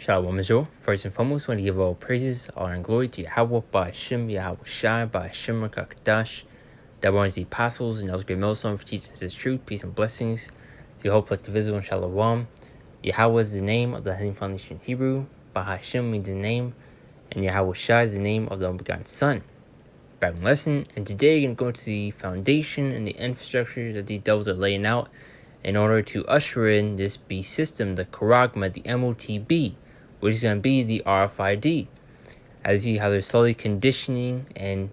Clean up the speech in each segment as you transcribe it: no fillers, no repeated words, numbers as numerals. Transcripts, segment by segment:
Shalom Israel. First and foremost, I want to give all praises, honor, and glory to Yahweh, Ba'Shem, Yahweh Shai, Ba'Shem, Rakakadash, that warns the apostles and those great millstone for teaching us his truth, peace, and blessings to your whole collective Israel and Shalom. Yahweh is the name of the Heavenly Foundation in Hebrew, Ba'Shem means the name, and Yahweh Shai is the name of the unbegotten Son. Back in lesson, and today we're going to go into the foundation and the infrastructure that these devils are laying out in order to usher in this B system, the Karagma, the M.O.T.B, which is going to be the RFID. As you see how they're slowly conditioning and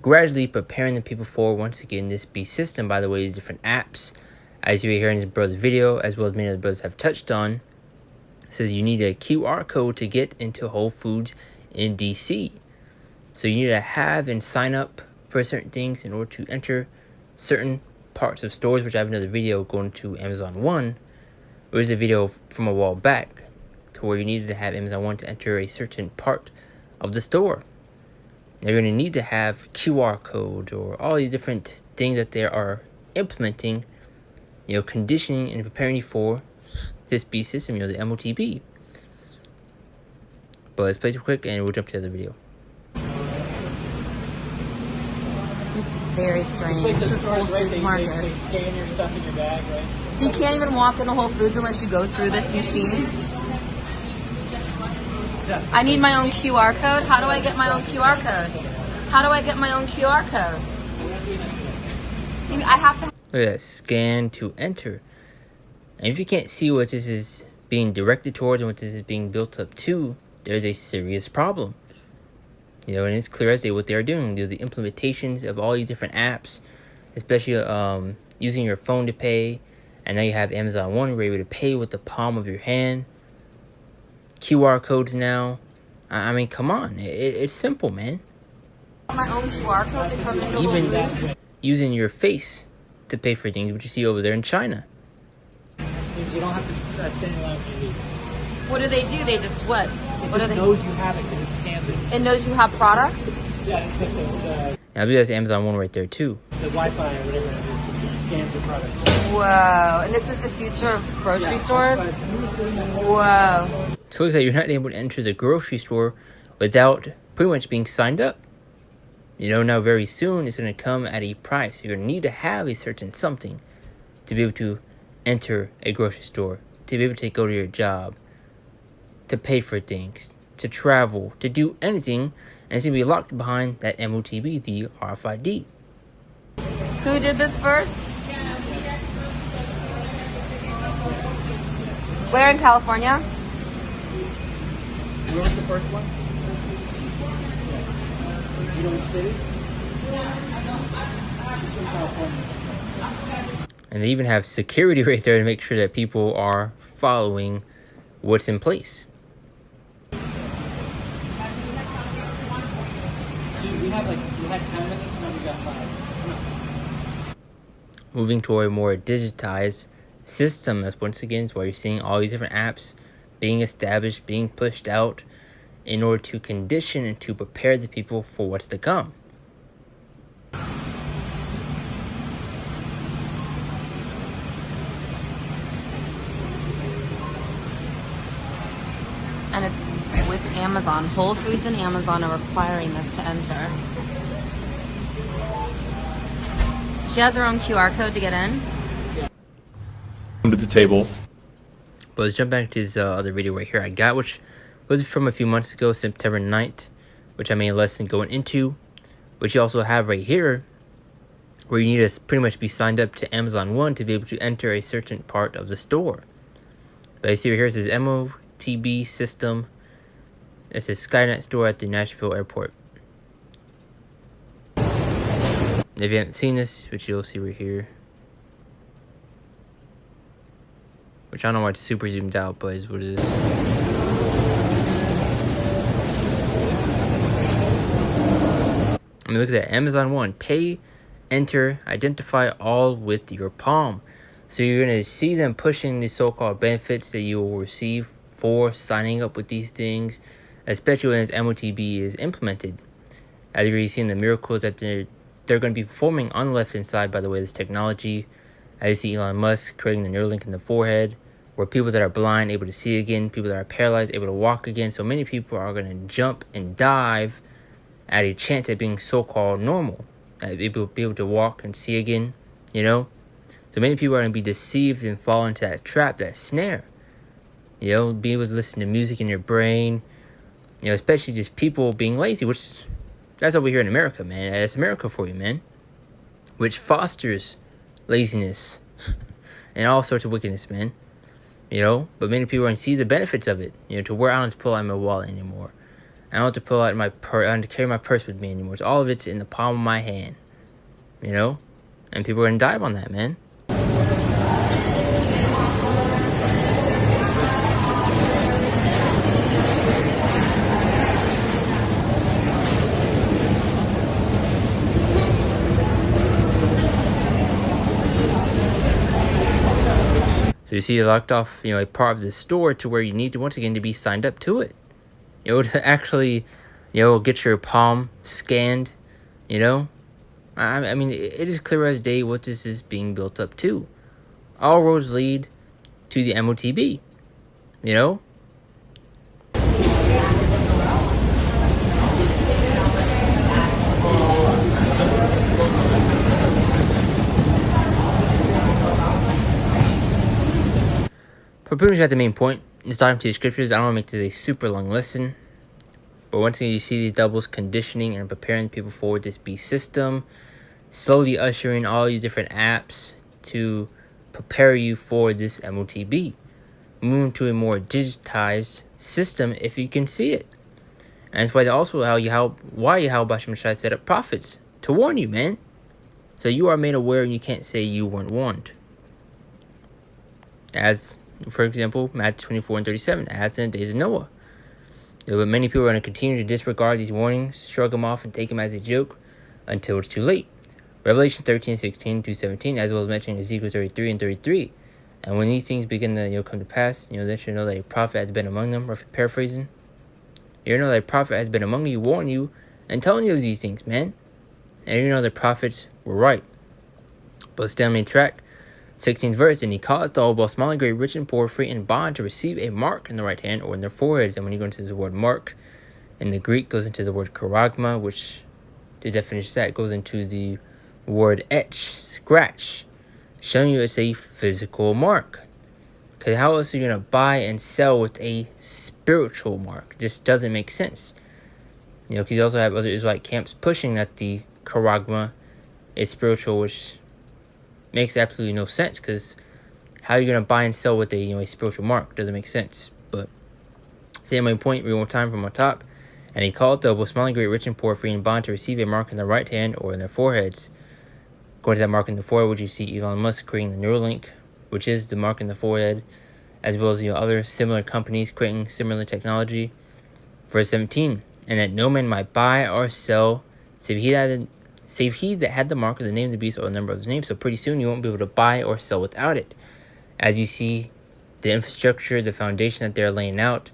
gradually preparing the people for, once again, this B system. By the way, these different apps, as you hear in this brother's video, as well as many of the brothers have touched on, says you need a QR code to get into Whole Foods in DC. So you need to have and sign up for certain things in order to enter certain parts of stores, which I have another video going to Amazon One. There's a video from a while back to where you needed to have Amazon One to enter a certain part of the store. Now you're going to need to have QR code or all these different things that they are implementing, conditioning and preparing you for this B system, the M.O.T.B. But let's play it quick and we'll jump to the other video. This is very strange. This is Whole Foods Market. They scan your stuff in your bag, right? So you can't even walk into Whole Foods unless you go through this machine? I need my own QR code. How do I get my own QR code? How do I get my own QR code? I have to... Look at that, scan to enter. And if you can't see what this is being directed towards and what this is being built up to, there's a serious problem. And it's clear as day what they are doing. There's the implementations of all these different apps, especially using your phone to pay. And now you have Amazon One where you're able to pay with the palm of your hand. QR codes now. I mean, come on. It's simple, man. My own QR code is from Even using your face to pay for things, which you see over there in China. Means you don't have to stand in line when you leave. What do? They just what? It just knows you have it because it scans it. It knows you have products? Yeah, it's like I believe that's Amazon One right there, too. the Wi-Fi or whatever it is. It scans the products. Whoa. And this is the future of grocery stores? Whoa. So it looks like you're not able to enter the grocery store without pretty much being signed up. Now very soon it's going to come at a price. You're going to need to have a certain something to be able to enter a grocery store, to be able to go to your job, to pay for things, to travel, to do anything, and it's going to be locked behind that M.O.T.B, the RFID. Who did this first? Where in California? Where was the first one? You know which city? She's from California. And they even have security right there to make sure that people are following what's in place. Dude, we had 10 minutes, now we got 5. Moving toward a more digitized system. That's once again why you're seeing all these different apps being established, being pushed out in order to condition and to prepare the people for what's to come. And it's with Amazon. Whole Foods and Amazon are requiring this to enter. She has her own QR code to get in. Come to the table. But let's jump back to this other video right here I got, which was from a few months ago, September 9th, which I made a lesson going into, which you also have right here, where you need to pretty much be signed up to Amazon One to be able to enter a certain part of the store. But you see right here, it says M.O.T.B system. It's a Skynet store at the Nashville airport. If you haven't seen this, which you'll see right here, which I don't know why it's super zoomed out, but is what it is. I mean, look at that. Amazon One. Pay, enter, identify all with your palm. So you're going to see them pushing the so-called benefits that you will receive for signing up with these things, especially when this M.O.T.B is implemented. As you're seeing the miracles that they're going to be performing on the left-hand side, by the way, this technology. As you see Elon Musk creating the Neuralink in the forehead, where people that are blind able to see again, people that are paralyzed able to walk again. So many people are going to jump and dive at a chance at being so-called normal, able to walk and see again, you know. So many people are going to be deceived and fall into that trap, that snare. You know, be able to listen to music in your brain, you know, especially just people being lazy, which that's over here in America, man. That's America for you, man. Which fosters laziness and all sorts of wickedness, man. You know, but many people don't see the benefits of it. You know, to where I don't have to pull out my wallet anymore. I don't have to pull out my purse. I don't have to carry my purse with me anymore. So all of it's in the palm of my hand. You know, and people are gonna dive on that, man. So you see, you locked off, you know, a part of the store to where you need to, once again, to be signed up to it. You know, to actually, you know, get your palm scanned, you know. I mean, it is clear as day what this is being built up to. All roads lead to the M.O.T.B, you know. But pretty much got the main point. It's talking to the scriptures. I don't want to make this a super long lesson. But once again, you see these doubles conditioning and preparing people for this beast system. Slowly ushering all these different apps to prepare you for this M.O.T.B. Moving to a more digitized system if you can see it. And that's why also why Yahweh Shai set up prophets. To warn you, man. So you are made aware and you can't say you weren't warned. As, for example, Matthew 24:37, as in the days of Noah. But many people are going to continue to disregard these warnings, shrug them off, and take them as a joke until it's too late. Revelation 13:16-17, as well as mentioning Ezekiel 33 and 33. And when these things begin to come to pass, then you know that a prophet has been among them, roughly paraphrasing. You know that a prophet has been among you, warning you, and telling you these things, man. And you know the prophets were right. But stay on main track. 16th verse, and he caused all, both small and great, rich and poor, free and bond, to receive a mark in the right hand or in their foreheads. And when you go into the word mark, in the Greek, goes into the word charagma, which the definition of that goes into the word etch, scratch, showing you it's a physical mark. Because how else are you going to buy and sell with a spiritual mark? It just doesn't make sense. You know, because you also have other Israelite camps pushing that the charagma is spiritual, which makes absolutely no sense, because how are you going to buy and sell with a spiritual mark? Doesn't make sense. But same my point, read one time from on top. And he called the both small and great, rich and poor, free and bond, to receive a mark in their right hand or in their foreheads. Going to that mark in the forehead, which you see Elon Musk creating the Neuralink, which is the mark in the forehead, as well as other similar companies creating similar technology. Verse 17, and that no man might buy or sell, save he that had the mark of the name of the beast or the number of his name. So pretty soon you won't be able to buy or sell without it. As you see the infrastructure, the foundation that they're laying out,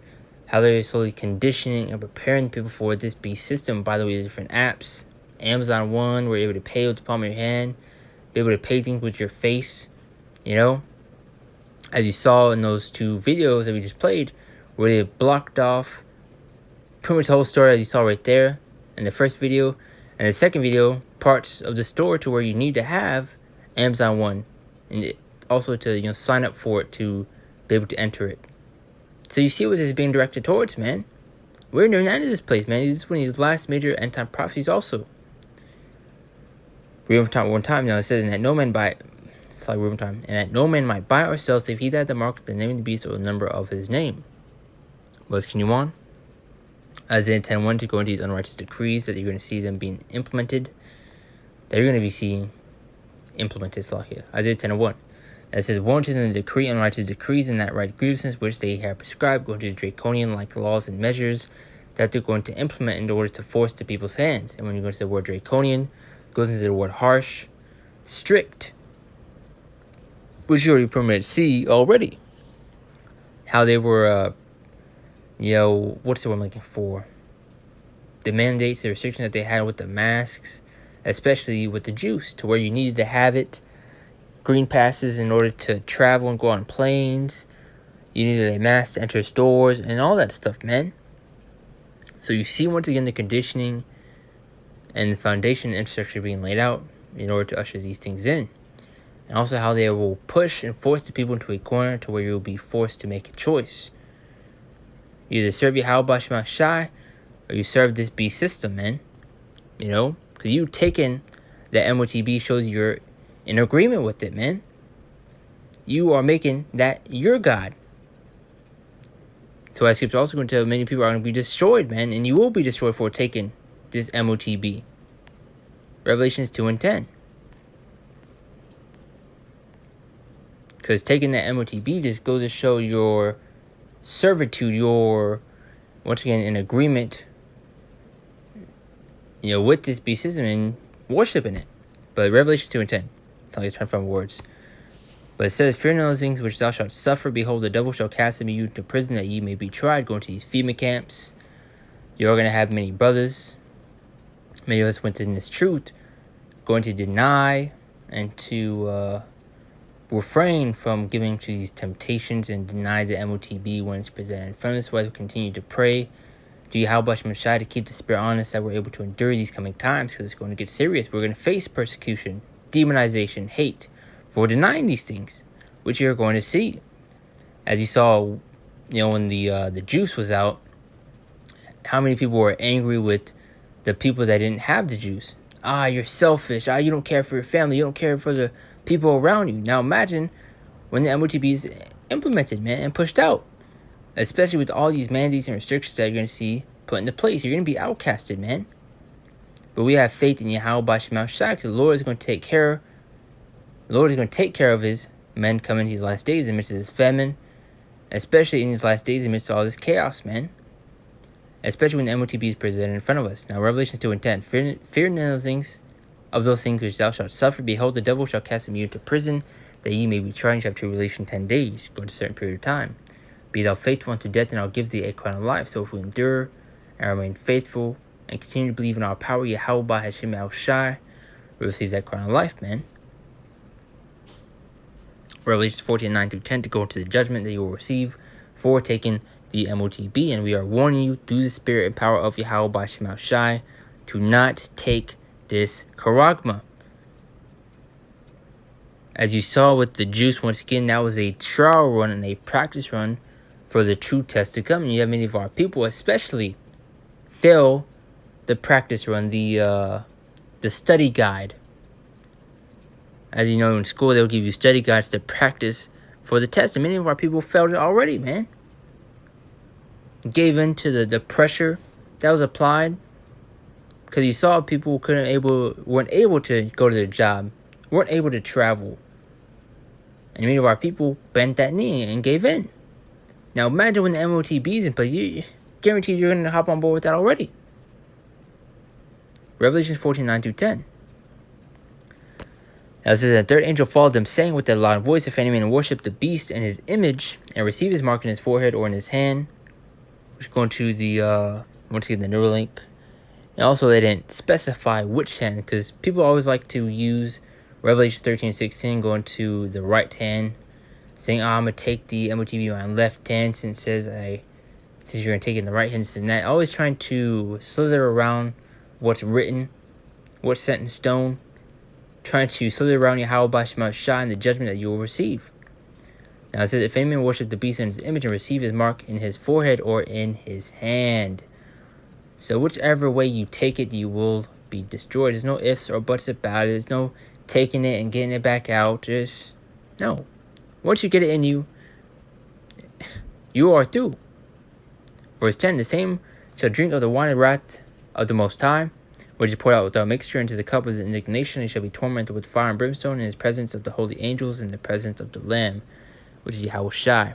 how they're slowly conditioning and preparing people for this beast system. By the way, the different apps, Amazon One, where you're able to pay with the palm of your hand, be able to pay things with your face, you know. As you saw in those two videos that we just played, where they blocked off pretty much the whole store, as you saw right there in the first video. And the second video, parts of the store to where you need to have Amazon One, and also to sign up for it to be able to enter it. So you see what this is being directed towards, man. We're near the end of this place, man. This is one of these last major end time prophecies. Also, read one time now. It says, "And that no man buy." It's like one time, and that no man might buy or sell save he that had the mark, the name of the beast, or the number of his name. Let's continue on. Isaiah 10:1, to go into these unrighteous decrees that you're going to see them being implemented. That you're going to be seeing implemented. Here, Isaiah 10:1. It says, "Woe unto them the decree unrighteous decrees, and that right grievousness which they have prescribed, going to the draconian like laws and measures that they're going to implement in order to force the people's hands." And when you go to the word draconian, it goes into the word harsh, strict, which you already permitted see already. How they were, what's the word I'm looking for? The mandates, the restrictions that they had with the masks, especially with the juice, to where you needed to have it. Green passes in order to travel and go on planes, You needed a mask to enter stores and all that stuff, man. So you see, once again, the conditioning and the foundation infrastructure being laid out in order to usher these things in. And also how they will push and force the people into a corner to where you'll be forced to make a choice. You either serve Yahweh Shema Shai, or you serve this beast system, man. You know? Because you taking the M.O.T.B shows you're in agreement with it, man. You are making that your God. So as Skip's also going to tell, many people are going to be destroyed, man. And you will be destroyed for taking this M.O.T.B. Revelations 2 and 10. Because taking that M.O.T.B just goes to show your servitude, your, once again, in agreement, you know, with this beast system and worshiping it. But Revelation 2 and 10. I'm trying to find words. But it says, fear none of those things which thou shalt suffer. Behold, the devil shall cast you into prison, that ye may be tried. Going to these FEMA camps. You're going to have many brothers. Many of us went in this truth, going to deny and to refrain from giving to these temptations and deny the M.O.T.B when it's presented in front of us. We'll continue to pray to Yahweh Shai to keep the spirit honest, that we're able to endure these coming times, because it's going to get serious. We're going to face persecution, demonization, hate for denying these things, which you're going to see. As you saw, you know, when the juice was out, how many people were angry with the people that didn't have the juice. You're selfish. You don't care for your family. You don't care for the people around you. Now imagine when the M.O.T.B is implemented, man, and pushed out. Especially with all these mandates and restrictions that you're going to see put into place. You're going to be outcasted, man. But we have faith in Yahweh Shema Shai, because the Lord is going to take care. The Lord is going to take care of his men coming in these last days amidst this famine. Especially in these last days amidst all this chaos, man. Especially when the M.O.T.B is presented in front of us. Now, Revelation 2 and 10. Fear none of those things which thou shalt suffer. Behold, the devil shall cast you into prison, that ye may be tried. You have tribulation 10 days. Go to a certain period of time. Be thou faithful unto death, and I'll give thee a crown of life. So if we endure and remain faithful and continue to believe in our power, Yahweh Hashem Shai, we receive that crown of life, man. Revelation 14, 9 through 10, to go into the judgment that you will receive for taking the M.O.T.B. And we are warning you through the spirit and power of Yahweh Shema Shai to not take this charagma. As you saw with the juice, once again, that was a trial run and a practice run for the true test to come. And you have many of our people especially fail the practice run, the study guide. As you know, in school, they'll give you study guides to practice for the test. And many of our people failed it already, man. Gave in to the pressure that was applied. Because you saw people weren't able to go to their job. Weren't able to travel. And many of our people bent that knee and gave in. Now imagine when the M.O.T.B is in place. You guarantee you're going to hop on board with that already. Revelation 14, 9 through 10. Now it says, the third angel followed them, saying with a loud voice, if any man worship the beast and his image, and receive his mark in his forehead or in his hand. Which is going to the, once again, the Neuralink. And also they didn't specify which hand, because people always like to use Revelation 13, 16, going to the right hand, saying, I'm going to take the M.O.T.B on my left hand, since it says since you're going to take it in the right hand, and that. Always trying to slither around what's written, what's set in stone, trying to slither around Yahweh Shema Shai and the judgment that you will receive. Now it says, if any man worship the beast and his image and receive his mark in his forehead or in his hand. So whichever way you take it, you will be destroyed. There's no ifs or buts about it. There's no taking it and getting it back out. No. Once you get it in you, you are through. Verse 10, the same shall drink of the wine of wrath of the Most High, which is poured out without mixture into the cup of his indignation. He shall be tormented with fire and brimstone in his presence of the holy angels and in the presence of the Lamb, which is Yahweh Shai.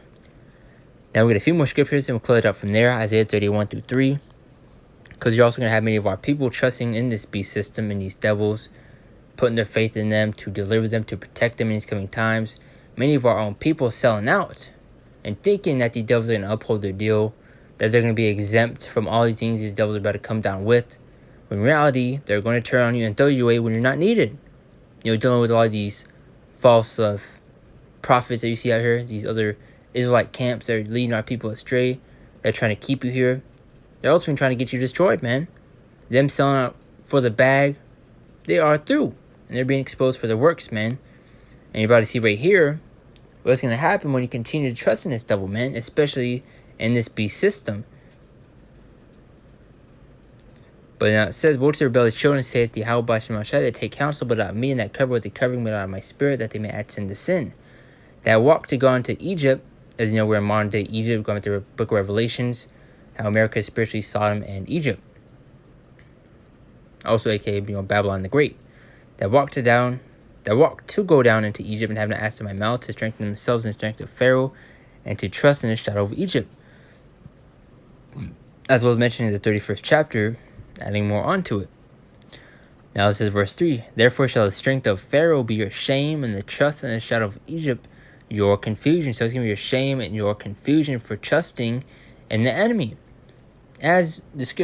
Now we get a few more scriptures and we'll close it out from there. Isaiah 31 through 3. Because you're also going to have many of our people trusting in this beast system and these devils, putting their faith in them to deliver them, to protect them in these coming times. Many of our own people selling out and thinking that these devils are going to uphold their deal, that they're going to be exempt from all these things these devils are about to come down with. When in reality, they're going to turn on you and throw you away when you're not needed. You know, dealing with all these false prophets that you see out here, these other Israelite camps that are leading our people astray. They're trying to keep you here. They're ultimately trying to get you destroyed, man. Them selling out for the bag, they are through. And they're being exposed for their works, man. And you're about to see right here what's going to happen when you continue to trust in this devil, man. Especially in this beast system. But now it says, woe to the rebellious children, saith the Yahweh Shem Shai, that take counsel but not me, and that cover with the covering but not my spirit, that they may add sin to sin. That walk to go into Egypt, as you know, we're in modern day Egypt, going through the book of Revelations, how America is spiritually Sodom and Egypt. Also, aka, Babylon the Great. That walk to go down into Egypt and have not asked in my mouth, to strengthen themselves in the strength of Pharaoh, and to trust in the shadow of Egypt. As was mentioned in the 31st chapter, adding more onto it. Now this is verse 3. Therefore shall the strength of Pharaoh be your shame, and the trust in the shadow of Egypt your confusion. So it's going to be your shame and your confusion for trusting in the enemy. As you see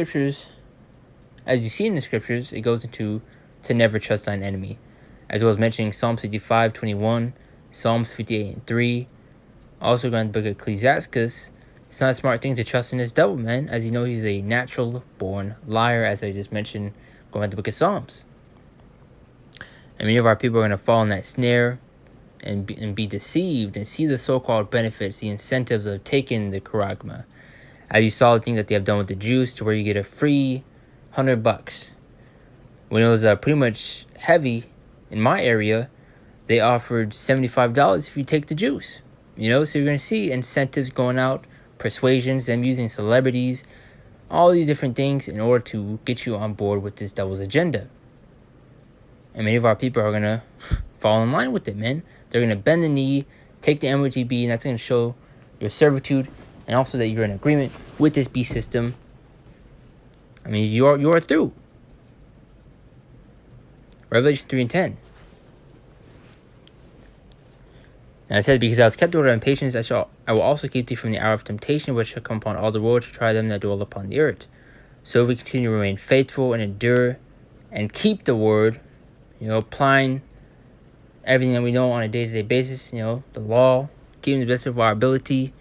in the scriptures, it goes into to never trust thine enemy. As well as mentioning Psalms 55:21, Psalms 58:3. Also going to the book of Ecclesiastes. It's not a smart thing to trust in this devil, man. As you know, he's a natural-born liar, as I just mentioned, going to the book of Psalms. And many of our people are going to fall in that snare and be deceived and see the so-called benefits, the incentives of taking the charagma. As you saw the thing that they have done with the juice, to where you get a free $100. When it was pretty much heavy in my area, they offered $75 if you take the juice. So you're going to see incentives going out, persuasions, them using celebrities, all these different things in order to get you on board with this devil's agenda. And many of our people are going to fall in line with it, man. They're going to bend the knee, take the M.O.T.B, and that's going to show your servitude and also that you're in agreement with this beast system. You are through. Revelation 3:10. And it says, because I was kept order and patience, I will also keep thee from the hour of temptation, which shall come upon all the world, to try them that dwell upon the earth. So if we continue to remain faithful and endure and keep the word, applying everything that we know on a day-to-day basis, the law, keeping the best of our ability,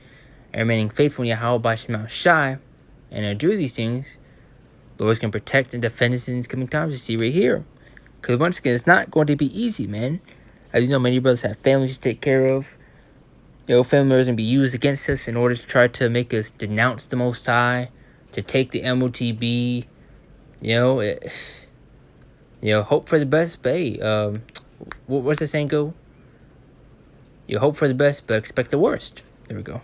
and remaining faithful in Yahweh Shem Shai, and do these things, the Lord's going to protect and defend us in these coming times. You see right here. Because once again, it's not going to be easy, man. As you know, many brothers have families to take care of. Family members going to be used against us in order to try to make us denounce the Most High, to take the M.O.T.B. Hope for the best, but hey, what's the saying go? You hope for the best, but expect the worst. There we go.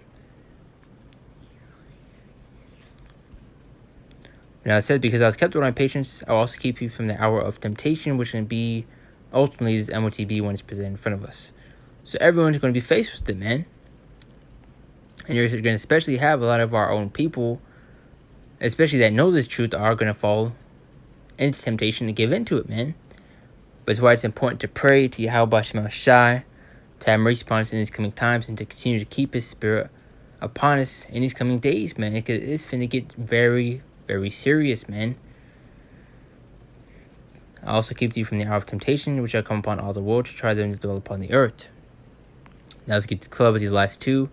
Now it said, because I was kept with my patience, I will also keep you from the hour of temptation, which can be ultimately this M.O.T.B when it's presented in front of us. So everyone's going to be faced with it, man. And you're going to especially have a lot of our own people, especially that knows this truth, are going to fall into temptation to give into it, man. But it's why it's important to pray to Yahweh Shem Shai, to have mercy upon us in these coming times, and to continue to keep his spirit upon us in these coming days, man. Because it's finna get very, very serious, man. I also keep thee from the hour of temptation, which shall come upon all the world, to try them to dwell upon the earth. Now let's get to the club with these last two.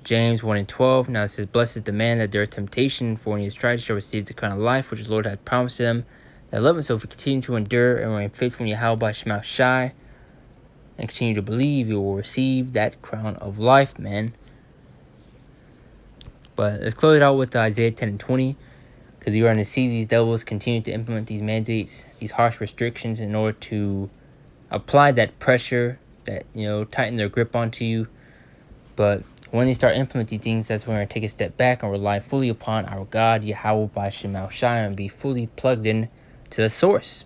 James 1:12. Now it says, blessed is the man that their temptation, for when he is tried, shall receive the crown of life, which the Lord hath promised them that love him. So if we continue to endure and remain faithful in Yahweh Shem Shai, and continue to believe, you will receive that crown of life, man. But let's close it out with Isaiah 10:20. Because you are going to see these devils continue to implement these mandates, these harsh restrictions, in order to apply that pressure, that, tighten their grip onto you. But when they start implementing things, that's when we're going to take a step back and rely fully upon our God, Yahweh Shem Shai, and be fully plugged in to the source.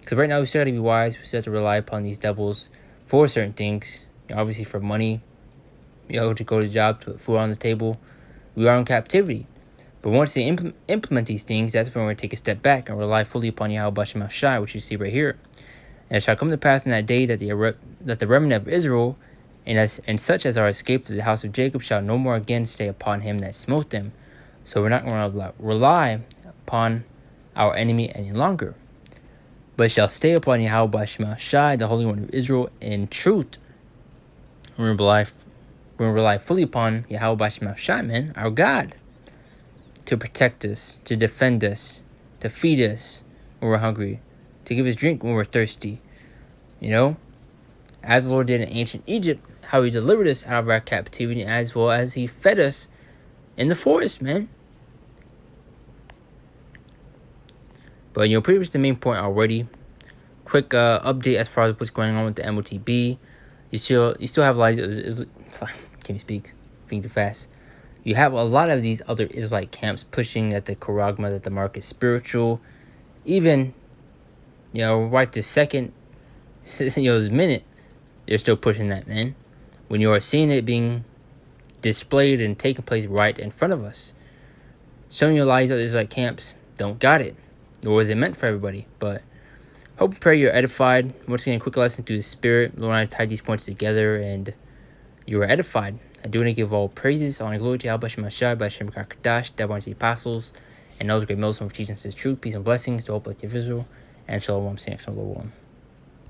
Because right now we still got to be wise. We still have to rely upon these devils for certain things. Obviously for money, to go to the job, to put food on the table. We are in captivity. But once they implement these things, that's when we're going to take a step back and rely fully upon Yahweh Shem Shai, which you see right here. And it shall come to pass in that day that the remnant of Israel, and such as are escaped to the house of Jacob, shall no more again stay upon him that smote them. So we're not going to rely upon our enemy any longer, but shall stay upon Yahweh Shem Shai, the Holy One of Israel, in truth. And rely we're going to rely fully upon Yahweh Bashim Shai, man, our God, to protect us, to defend us, to feed us when we're hungry, to give us drink when we're thirsty. You know, as the Lord did in ancient Egypt, how he delivered us out of our captivity, as well as he fed us in the forest, man. But, pretty much the main point already. Quick update as far as what's going on with the M.O.T.B. You still have a lot of, can't speak, being too fast. You have a lot of these other Israelite camps pushing that the charagma, that the mark is spiritual. Even, right this second, this minute, they're still pushing that, man. When you are seeing it being displayed and taking place right in front of us. Some of your lies of Israelite camps don't got it. Nor was it meant for everybody. But hope and pray you're edified. Once again, a quick lesson through the Spirit. Lord, I tied these points together and you were edified. I do want to give all praises, honor, and glory to Yahweh Bashim Shai, Bashim Kakadash, the apostles, and those great Muslims for teaching us his truth, peace, and blessings to all of Israel. And shalom. See you next time, Lord.